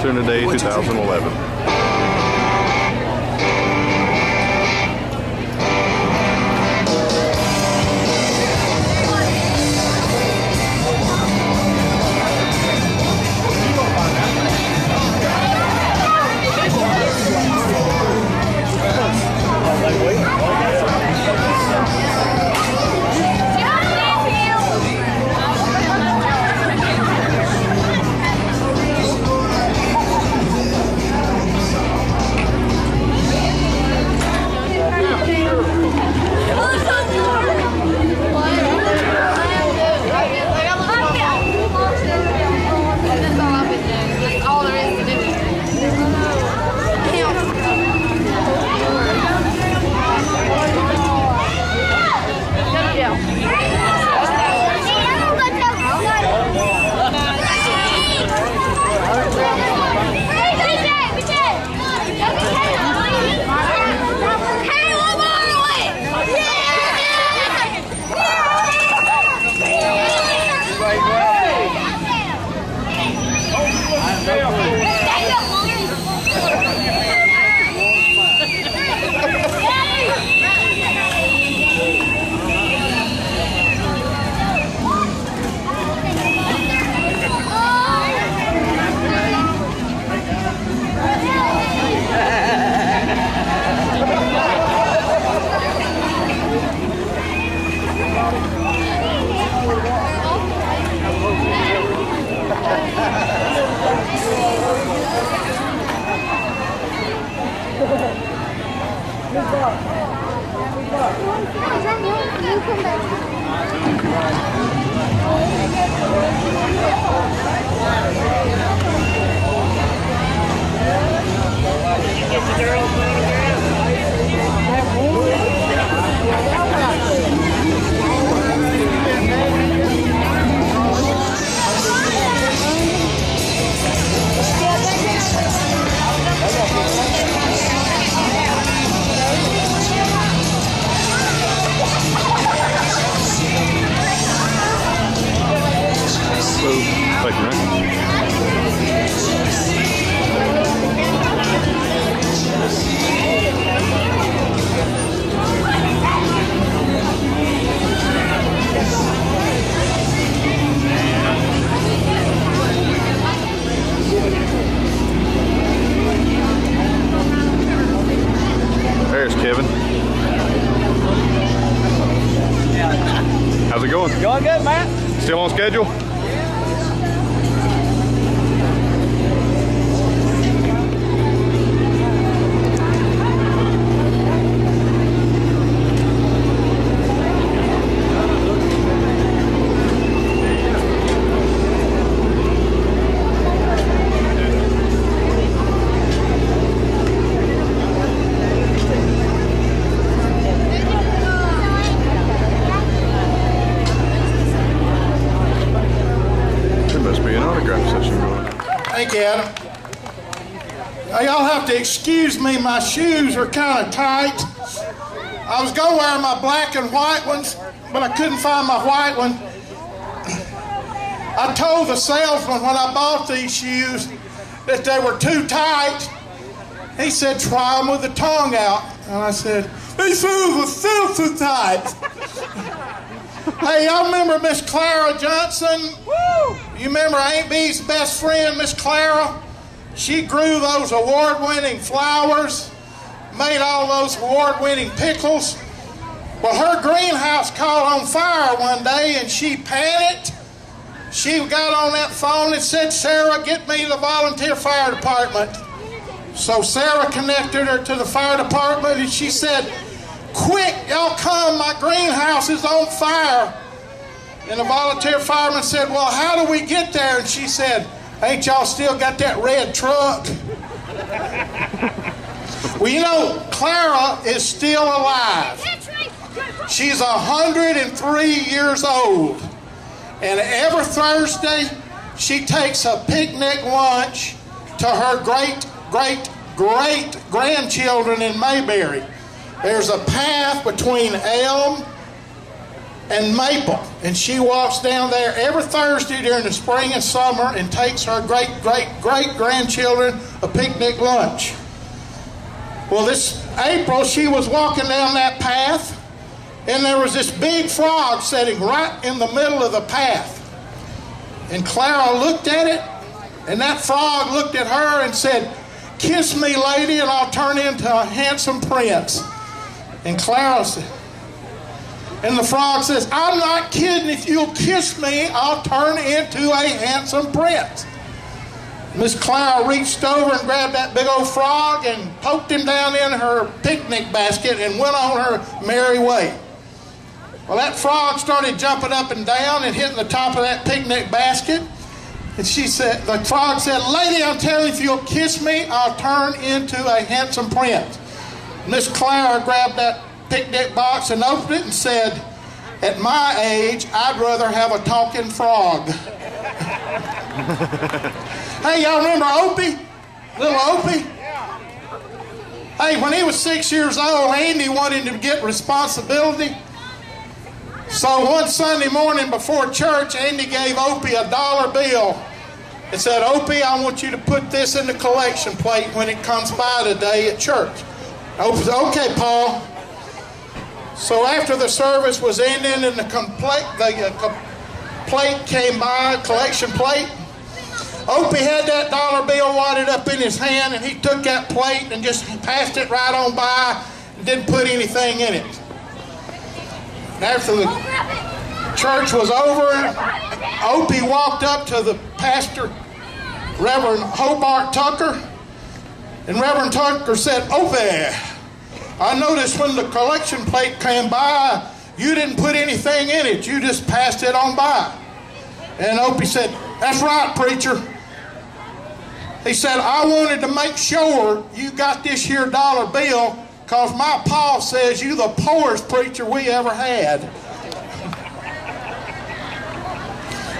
Altoona Day 2011. There's Kevin. How's it going? Going good, Matt. Still on schedule? Thank you, Adam. Now, y'all have to excuse me, my shoes are kind of tight. I was going to wear my black and white ones, but I couldn't find my white one. I told the salesman when I bought these shoes that they were too tight. He said, try them with the tongue out. And I said, these shoes are still too tight. Hey, y'all remember Miss Clara Johnson? Woo! You remember Aunt Bee's best friend, Miss Clara? She grew those award-winning flowers, made all those award-winning pickles. Well, her greenhouse caught on fire one day and she panicked. She got on that phone and said, Sarah, get me to the volunteer fire department. So Sarah connected her to the fire department and she said, quick, y'all come, my greenhouse is on fire. And the volunteer fireman said, well, how do we get there? And she said, ain't y'all still got that red truck? Well, you know, Clara is still alive. She's 103 years old. And every Thursday, she takes a picnic lunch to her great-great-great grandchildren in Mayberry. There's a path between Elm and Maple. And she walks down there every Thursday during the spring and summer and takes her great-great-great-grandchildren a picnic lunch. Well, this April, she was walking down that path, and there was this big frog sitting right in the middle of the path. And Clara looked at it, and that frog looked at her and said, "Kiss me, lady, and I'll turn into a handsome prince." And Clara said, and the frog says, "I'm not kidding. If you'll kiss me, I'll turn into a handsome prince." Miss Clara reached over and grabbed that big old frog and poked him down in her picnic basket and went on her merry way. Well, that frog started jumping up and down and hitting the top of that picnic basket. And the frog said, "Lady, I'm telling you, if you'll kiss me, I'll turn into a handsome prince." Miss Clara grabbed that picnic box and opened it and said, "At my age, I'd rather have a talking frog." Hey, y'all remember Opie? Little Opie? Hey, when he was 6 years old, Andy wanted him to get responsibility. So one Sunday morning before church, Andy gave Opie a $1 bill and said, "Opie, I want you to put this in the collection plate when it comes by today at church." Opie said, "Okay, Paul." So after the service was ending and the plate came by, collection plate, Opie had that $1 bill wadded up in his hand, and he took that plate and just passed it right on by and didn't put anything in it. And after the church was over, Opie walked up to the pastor, Reverend Hobart Tucker, and Reverend Tucker said, "Opie, I noticed when the collection plate came by, you didn't put anything in it. You just passed it on by." And Opie said, "That's right, preacher." He said, "I wanted to make sure you got this here $1 bill because my pa says you the poorest preacher we ever had."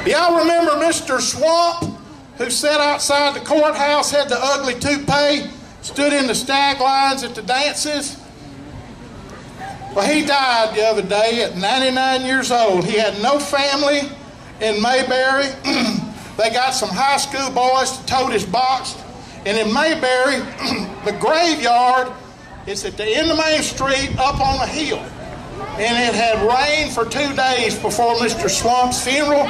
Y'all remember Mr. Swamp, who sat outside the courthouse, had the ugly toupee, stood in the stag lines at the dances? Well, he died the other day at 99 years old. He had no family in Mayberry. They got some high school boys to tote his box. And in Mayberry, the graveyard is at the end of Main Street up on a hill. And it had rained for 2 days before Mr. Swamp's funeral.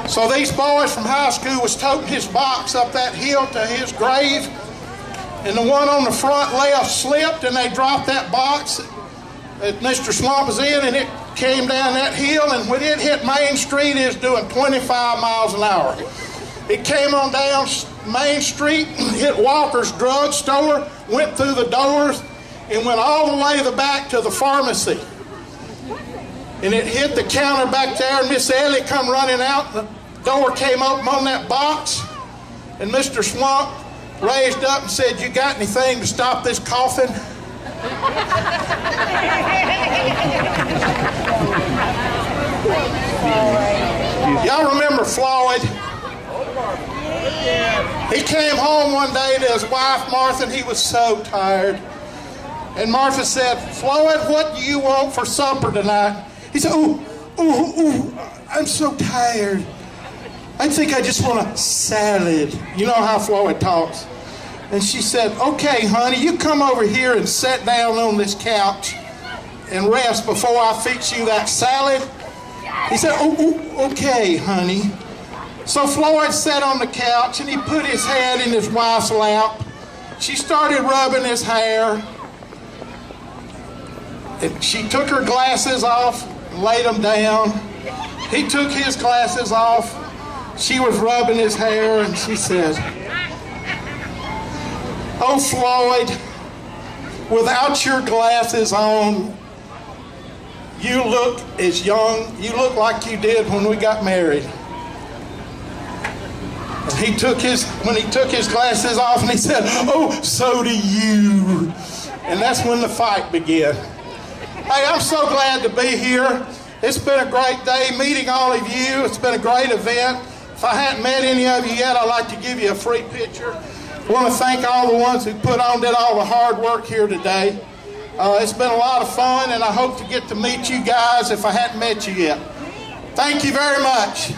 So these boys from high school was toting his box up that hill to his grave. And the one on the front left slipped, and they dropped that box that Mr. Swamp was in, and it came down that hill, and when it hit Main Street, it was doing 25 miles an hour. It came on down Main Street, hit Walker's Drug Store, went through the doors, and went all the way to the back to the pharmacy. And it hit the counter back there, and Miss Ellie come running out. The door came open on that box, and Mr. Swamp raised up and said, "You got anything to stop this coughing?" Y'all remember Floyd? He came home one day to his wife Martha, and he was so tired. And Martha said, "Floyd, what do you want for supper tonight?" He said, "Ooh, I'm so tired. I think I just want a salad." You know how Floyd talks. And she said, "Okay, honey, you come over here and sit down on this couch and rest before I fix you that salad." He said, "Oh, okay, honey." So Floyd sat on the couch, and he put his head in his wife's lap. She started rubbing his hair. And she took her glasses off and laid them down. He took his glasses off. She was rubbing his hair, and she said, "Oh, Floyd, without your glasses on, you look as young, you look like you did when we got married." And when he took his glasses off, and he said, "Oh, so do you." And that's when the fight began. Hey, I'm so glad to be here. It's been a great day meeting all of you. It's been a great event. If I hadn't met any of you yet, I'd like to give you a free picture. I want to thank all the ones who did all the hard work here today. It's been a lot of fun, and I hope to get to meet you guys if I hadn't met you yet. Thank you very much.